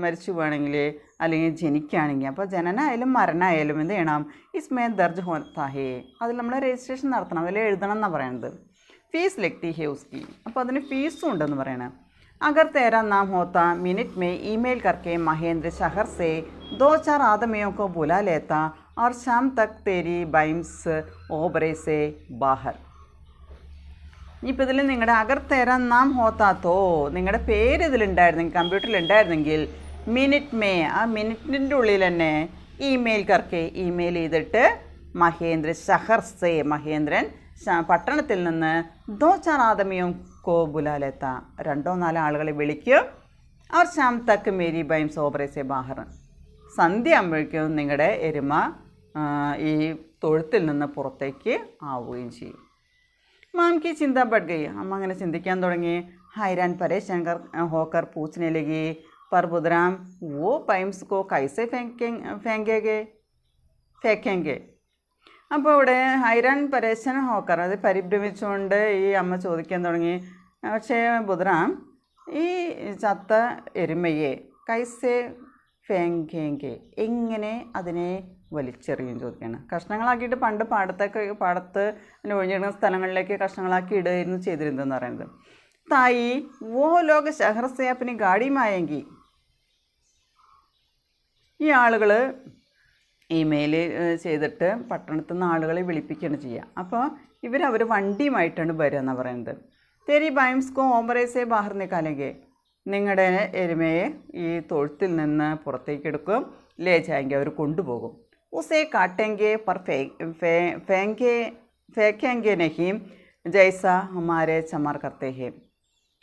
മരിച്ചു പോവുകയാണെങ്കിൽ അല്ലെങ്കിൽ ജനിക്കുകയാണെങ്കിൽ, അപ്പോൾ ജനനമായാലും മരണമായാലും എന്ത് ചെയ്യണം? ഇസ്മേ ദർജ് ഹോത്താ ഹേ, അതിൽ നമ്മൾ രജിസ്ട്രേഷൻ നടത്തണം, അതിൽ എഴുതണം എന്നാണ് പറയുന്നത്. ഫീസ് ലഗ്തി ഹേ ഉസ്കി, അപ്പോൾ അതിന് ഫീസും ഉണ്ടെന്ന് പറയണം. अगर तेरा नाम होता मिनट में ईमेल करके महेंद्र शहर से 2-4 आदमियों को बुला लेता और शाम तक तेरी बाइम्स ओबरे से बाहर. ഇനിയിപ്പോൾ ഇതിൽ നിങ്ങളുടെ അഗർ തേരാ നാം ഹോത്താത്തോ, നിങ്ങളുടെ പേര് ഇതിലുണ്ടായിരുന്നെങ്കിൽ, കമ്പ്യൂട്ടറിൽ ഉണ്ടായിരുന്നെങ്കിൽ, മിനിറ്റ് മേ, ആ മിനിറ്റിൻ്റെ ഉള്ളിൽ തന്നെ ഇമെയിൽ കർക്ക്, ഇമെയിൽ ചെയ്തിട്ട് മഹേന്ദ്ര ഷഹർ സേ, മഹേന്ദ്രൻ പട്ടണത്തിൽ നിന്ന് 2-4 ആദമിയും കോ ബുലാലെത്ത, 2-4 ആളുകളെ വിളിക്കും. അവർ ശാം തക്ക് മേരി ബൈം സോബ്രേസെ ബാഹർ, സന്ധ്യ ആകുമ്പോഴേക്കും നിങ്ങളുടെ എരുമ ഈ തൊഴുത്തിൽ നിന്ന് പുറത്തേക്ക് ആവുകയും ചെയ്യും. മാംക്ക് ചിന്ത ബഡ് ഗയി, അമ്മ അങ്ങനെ ചിന്തിക്കാൻ തുടങ്ങി. ഹൈരാൻ പരേശാൻ ഹോക്കർ പൂച്ചനെ ലഗി पर बुधराम वो പൈംസ് കോ കൈസെ ഫേക്കേങ്കെ. അപ്പോൾ ഇവിടെ ഹൈരാൻ പരേശൻ ഹോക്കർ, അത് പരിഭ്രമിച്ചുകൊണ്ട് ഈ അമ്മ ചോദിക്കാൻ തുടങ്ങി, പക്ഷേ ബുധറാം ഈ ചത്ത എരുമയെ കൈസെ ഫേങ്കേങ്കെ, എങ്ങനെ അതിനെ വലിച്ചെറിയും ചോദിക്കുകയാണ്. കഷ്ണങ്ങളാക്കിയിട്ട് പണ്ട് പാടത്ത് പിന്നെ ഒഴിഞ്ഞിടുന്ന സ്ഥലങ്ങളിലേക്ക് കഷ്ണങ്ങളാക്കി ഇടുകയായിരുന്നു ചെയ്തിരുന്നതെന്ന് പറയുന്നത്. തായി വോ ലോക ഷഹർസെ അപ്പനി ഗാഡിയുമായെങ്കിൽ, ഈ ആളുകൾ ഇമെയിൽ ചെയ്തിട്ട് പട്ടണത്തിൽ നിന്ന് ആളുകളെ വിളിപ്പിക്കുകയാണ് ചെയ്യുക. അപ്പോൾ അവർ വണ്ടിയുമായിട്ടാണ് വരിക എന്നാണ് പറയുന്നത്. തെരി ബൈംസ്കോ ഓംബറേസെ ബാഹർ നിക്കാലെങ്കിൽ, നിങ്ങളുടെ എരുമയെ ഈ തൊഴുത്തിൽ നിന്ന് പുറത്തേക്ക് എടുക്കും, ലേ ചായെങ്കിൽ അവർ കൊണ്ടുപോകും. ഉസേ കാട്ടെങ്കിൽ പർ ഫേക്കെങ്കിൽ നഹീം ജൈസ ഹമാരെ ചമാർ കർത്തേ ഹേ,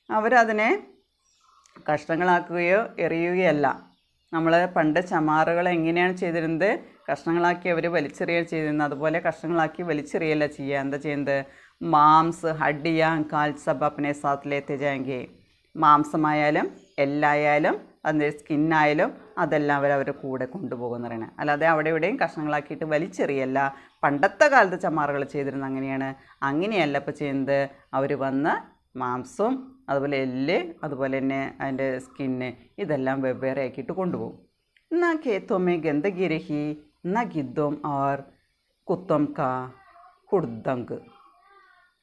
അവരതിനെ കഷ്ണങ്ങളാക്കുകയോ എറിയുകയല്ല. നമ്മൾ പണ്ട് ചമാറുകൾ എങ്ങനെയാണ് ചെയ്തിരുന്നത്? കഷ്ണങ്ങളാക്കി അവർ വലിച്ചെറിയുക ചെയ്തിരുന്നത്, അതുപോലെ കഷ്ണങ്ങളാക്കി വലിച്ചെറിയല്ല ചെയ്യുക. എന്താ ചെയ്യുന്നത്? മാംസ് ഹഡിയ കാൽ സബ് അപ്പനെ സാത്ത് ലേത്തെ ജായെങ്കിൽ, മാംസമായാലും എല്ലായാലും അതിൻ്റെ സ്കിന്നായാലും അതെല്ലാം അവരവരുടെ കൂടെ കൊണ്ടുപോകുമെന്ന് പറയുന്നത്. അല്ലാതെ അവിടെ ഇവിടെയും കഷ്ണങ്ങളാക്കിയിട്ട് വലിച്ചെറിയല്ല. പണ്ടത്തെ കാലത്ത് ചമാറുകൾ ചെയ്തിരുന്നത് അങ്ങനെയാണ്. അങ്ങനെയല്ല ഇപ്പോൾ ചെയ്യുന്നത്. അവർ വന്ന് മാംസവും അതുപോലെ എല്ല് അതുപോലെ തന്നെ അതിൻ്റെ സ്കിന്ന് ഇതെല്ലാം വെവ്വേറെ ആക്കിയിട്ട് കൊണ്ടുപോകും. എന്നാ ഖേത്തോമേ ഗന്ദഗി രഹി എന്നാ ഗിദ്ദോം ഓർ കുത്തോം കാ ഹുർദങ്ക്.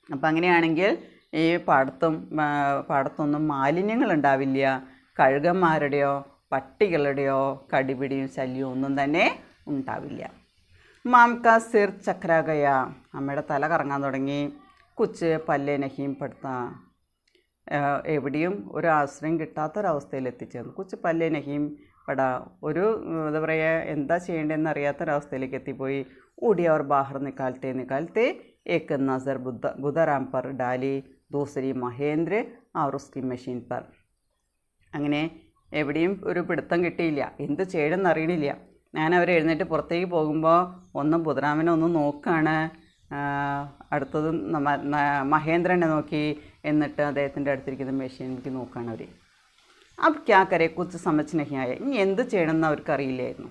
അപ്പം അങ്ങനെയാണെങ്കിൽ ഈ പാടത്തൊന്നും മാലിന്യങ്ങൾ ഉണ്ടാവില്ല. കഴുകന്മാരുടെയോ പട്ടികളുടെയോ കടിപിടിയും ശല്യവും ഒന്നും തന്നെ ഉണ്ടാവില്ല. മാംക സിർ ചക്രാഗയ, അമ്മയുടെ തല കറങ്ങാൻ തുടങ്ങി. കുച്ച് പല്ലെ നഹീം പെടുത്ത, എവിടെയും ഒരു ആശ്രയം കിട്ടാത്തൊരവസ്ഥയിൽ എത്തിച്ചേർന്നു. കുച്ച് പല്ലെ നഹീം പെടാ, ഒരു എന്താ പറയുക, എന്താ ചെയ്യേണ്ടതെന്ന് അറിയാത്തൊരവസ്ഥയിലേക്ക് എത്തിപ്പോയി. ഊടിയ അവർ ബാഹർ നിക്കാലത്തെ एक नज़र बुधराम पर डाली, दूसरी മഹേന്ദ്ര और उसकी മെഷീൻ पर. അങ്ങനെ എവിടെയും ഒരു പിടുത്തം കിട്ടിയില്ല, എന്ത് ചെയ്യണമെന്ന് അറിയണില്ല. ഞാൻ അവർ എഴുന്നേറ്റ് പുറത്തേക്ക് പോകുമ്പോൾ ഒന്ന് ബുധറാമനെ ഒന്ന് നോക്കുകയാണ്, അടുത്തത് മഹേന്ദ്രനെ നോക്കി, എന്നിട്ട് അദ്ദേഹത്തിൻ്റെ അടുത്തിരിക്കുന്ന മെഷീനിലേക്ക് നോക്കുകയാണ് അവർ. അബ് ക്യാ കരെ കുച്ച് സമജ് നഹി ആയ, ഇനി എന്ത് ചെയ്യണമെന്ന് അവർക്കറിയില്ലായിരുന്നു.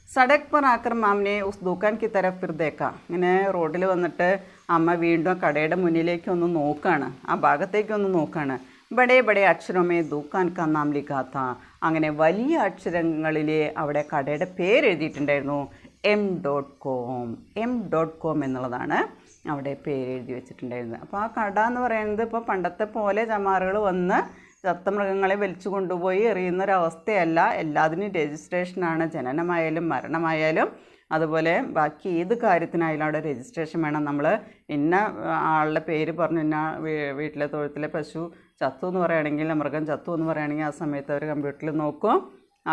സഡക് പർ ആക്കർ മാമിനെ ഉസ് ദുക്കാൻ കി തരഫ് ഫിർ ദേക്കാ, ഇങ്ങനെ റോഡിൽ വന്നിട്ട് അമ്മ വീണ്ടും കടയുടെ മുന്നിലേക്കൊന്ന് നോക്കുകയാണ്, ആ ഭാഗത്തേക്കൊന്ന് നോക്കുകയാണ്. ബഡേ ബഡേ അക്ഷരമേ ദുക്കാൻ കാ നാം ലിഖാത്ത, അങ്ങനെ വലിയ അക്ഷരങ്ങളിൽ അവിടെ കടയുടെ പേര് എഴുതിയിട്ടുണ്ടായിരുന്നു. M.com എന്നുള്ളതാണ് അവിടെ പേര് എഴുതി വെച്ചിട്ടുണ്ടായിരുന്നത്. അപ്പോൾ ആ കട എന്ന് പറയുന്നത് ഇപ്പോൾ പണ്ടത്തെ പോലെ ചമാറുകൾ വന്ന് ചത്ത മൃഗങ്ങളെ വലിച്ചു കൊണ്ടുപോയി എറിയുന്നൊരവസ്ഥയല്ല. എല്ലാത്തിനും രജിസ്ട്രേഷനാണ്, ജനനമായാലും മരണമായാലും അതുപോലെ ബാക്കി ഏത് കാര്യത്തിനായാലും അവിടെ രജിസ്ട്രേഷൻ വേണം. നമ്മൾ ഇന്ന ആളുടെ പേര് പറഞ്ഞു, ഇന്ന വീട്ടിലെ തൊഴുത്തിലെ പശു ചത്തു എന്ന് പറയുകയാണെങ്കിൽ, മൃഗം ചത്തു എന്ന് പറയുകയാണെങ്കിൽ ആ സമയത്ത് അവർ കമ്പ്യൂട്ടറിൽ നോക്കും,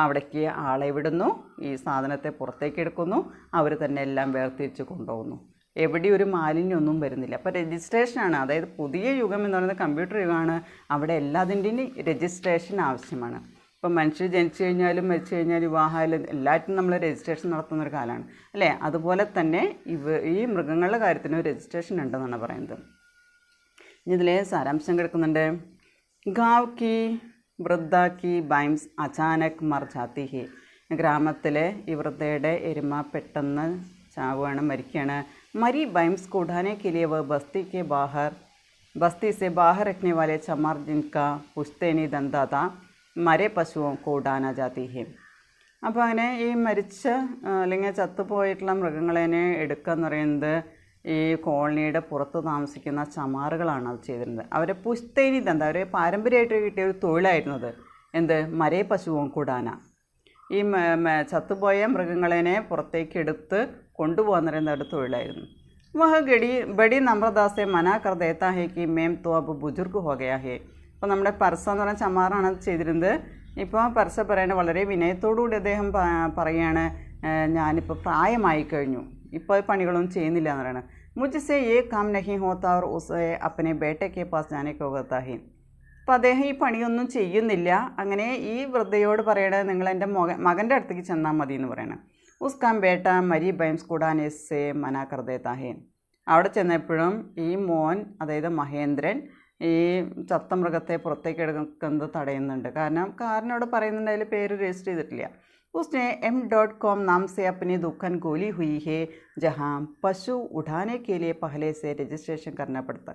അവിടേക്ക് ആളെ വിടുന്നു, ഈ സാധനത്തെ പുറത്തേക്ക് എടുക്കുന്നു, അവർ തന്നെ എല്ലാം വേർതിരിച്ച് കൊണ്ടുപോകുന്നു. എവിടെയും ഒരു മാലിന്യമൊന്നും വരുന്നില്ല. അപ്പോൾ രജിസ്ട്രേഷനാണ്, അതായത് പുതിയ യുഗം എന്ന് പറയുന്നത് കമ്പ്യൂട്ടർ യുഗമാണ്. അവിടെ എല്ലാത്തിൻ്റെയും രജിസ്ട്രേഷൻ ആവശ്യമാണ്. ഇപ്പം മനുഷ്യർ ജനിച്ചു കഴിഞ്ഞാലും മരിച്ചു കഴിഞ്ഞാലും വിവാഹമായാലും എല്ലാറ്റിനും നമ്മൾ രജിസ്ട്രേഷൻ നടത്തുന്നൊരു കാലമാണ് അല്ലേ. അതുപോലെ തന്നെ ഈ മൃഗങ്ങളുടെ കാര്യത്തിന് രജിസ്ട്രേഷൻ ഉണ്ടെന്നാണ് പറയുന്നത്. ഇനി ഇതിൽ സാരാംശം കിടക്കുന്നുണ്ട്. ഗാവ് കി വൃദ്ധ കി ബൈംസ് അചാനക് മർ ജാത്തി ഹി, ഗ്രാമത്തിലെ ഈ വൃദ്ധയുടെ എരുമ പെട്ടെന്ന് ചാവുകയാണ്, മരിക്കുകയാണ്. മരി ബൈംസ് കൂടാനെ കിലിയ വ ബസ്തി കെ ബാഹർ बस्ती से बाहर रखने वाले चमार जिनका पुश्तैनी दंता था मरे पशुओं को उड़ाना जाती है. അപ്പോൾ അങ്ങനെ ഈ മരിച്ച അല്ലെങ്കിൽ ചത്തുപോയിട്ടുള്ള മൃഗങ്ങളെ എടുക്കുക എന്ന് പറയുന്നത് ഈ കോളനിയുടെ പുറത്ത് താമസിക്കുന്ന ചമാറുകളാണ് അത് ചെയ്തിരുന്നത്. അവരെ പുശ്തൈനി ദന്ത, അവരെ പാരമ്പര്യമായിട്ട് കിട്ടിയ ഒരു തൊഴിലായിരുന്നത് എന്ത്, മരേ പശുവും കൂടാന. ഈ ചത്തുപോയ മൃഗങ്ങളെ പുറത്തേക്ക് എടുത്ത് കൊണ്ടുപോകാൻ പറയുന്നത് അവരുടെ തൊഴിലായിരുന്നു. വഹ ബഡി നമ്രദാസെ മനാ കർ ദേത്താ ഹേ കി മേം തോ അബ് ബുജുർഗ് ഹോ ഗയാ ഹേ. അപ്പോൾ നമ്മുടെ പർസ എന്ന് പറഞ്ഞ ചമാറാണ് അത് ചെയ്തിരുന്നത്. ഇപ്പോൾ പർസ പറയുന്നത് വളരെ വിനയത്തോടുകൂടി അദ്ദേഹം പറയുകയാണ്, ഞാനിപ്പോൾ പ്രായമായി കഴിഞ്ഞു, ഇപ്പോൾ പണികളൊന്നും ചെയ്യുന്നില്ല എന്ന് പറയുന്നത്. മുझसे ये काम नहीं होता और उसे अपने बेटे के पास जाने को कहता है. അപ്പോൾ അദ്ദേഹം ഈ പണിയൊന്നും ചെയ്യുന്നില്ല. അങ്ങനെ ഈ വൃദ്ധയോട് പറയണത് നിങ്ങൾ എൻ്റെ മകൻ്റെ അടുത്തേക്ക് ചെന്നാൽ മതി എന്ന് പറയണം. ഉസ്കാം ബേട്ട മരി ബൈംസ് കൂടാനേസെ മനാ കർ ദേത്താ ഹേ. അവിടെ ചെന്നപ്പോഴും ഈ മോൻ, അതായത് മഹേന്ദ്രൻ, ഈ ചത്ത മൃഗത്തെ പുറത്തേക്ക് എടുക്കുന്നത് തടയുന്നുണ്ട്. കാരണം അവിടെ പറയുന്നുണ്ട് അതിൽ പേര് രജിസ്റ്റർ ചെയ്തിട്ടില്ല. उसने m.com नाम से अपनी दुकान खोली हुई है जहां पशु उठाने के लिए पहले से रजिस्ट्रेഷൻ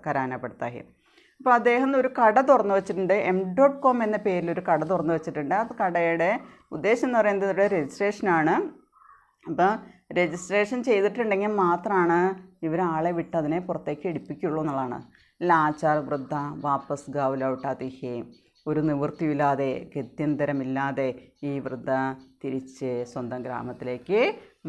कराना पड़ता है. അപ്പോൾ അദ്ദേഹം ഒരു കട തുറന്നു വെച്ചിട്ടുണ്ട്. m.com എന്ന പേരിലൊരു കട തുറന്നു വെച്ചിട്ടുണ്ട്. ആ കടയുടെ ഉദ്ദേശം എന്ന് പറയുന്നത് ഇവിടെ രജിസ്ട്രേഷനാണ്. അപ്പോൾ രജിസ്ട്രേഷൻ ചെയ്തിട്ടുണ്ടെങ്കിൽ മാത്രമാണ് ഇവർ ആളെ വിട്ട് അതിനെ പുറത്തേക്ക് എടുപ്പിക്കുള്ളൂ എന്നുള്ളതാണ്. ലാച്ചാർ വൃദ്ധ വാപ്പസ് ഗാവ് ലൗട്ടാത്തി ഹേ. ഒരു നിവൃത്തിയില്ലാതെ, ഗത്യന്തരമില്ലാതെ ഈ വൃദ്ധ തിരിച്ച് സ്വന്തം ഗ്രാമത്തിലേക്ക്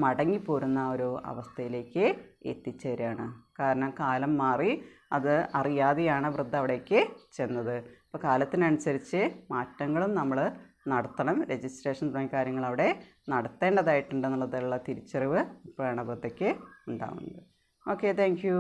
മടങ്ങിപ്പോരുന്ന ഒരു അവസ്ഥയിലേക്ക് എത്തിച്ചേരുകയാണ്. കാരണം കാലം മാറി, അത് അറിയാതെയാണ് വൃദ്ധ അവിടേക്ക് ചെന്നത്. അപ്പോൾ കാലത്തിനനുസരിച്ച് മാറ്റങ്ങളും നമ്മൾ നടത്തണം. രജിസ്ട്രേഷൻ തുടങ്ങിയ കാര്യങ്ങൾ അവിടെ നടത്തേണ്ടതായിട്ടുണ്ടെന്നുള്ളതുള്ള തിരിച്ചറിവ് ഇപ്പോഴാണ് വൃദ്ധയ്ക്ക് ഉണ്ടാകുന്നത്. Okay, thank you.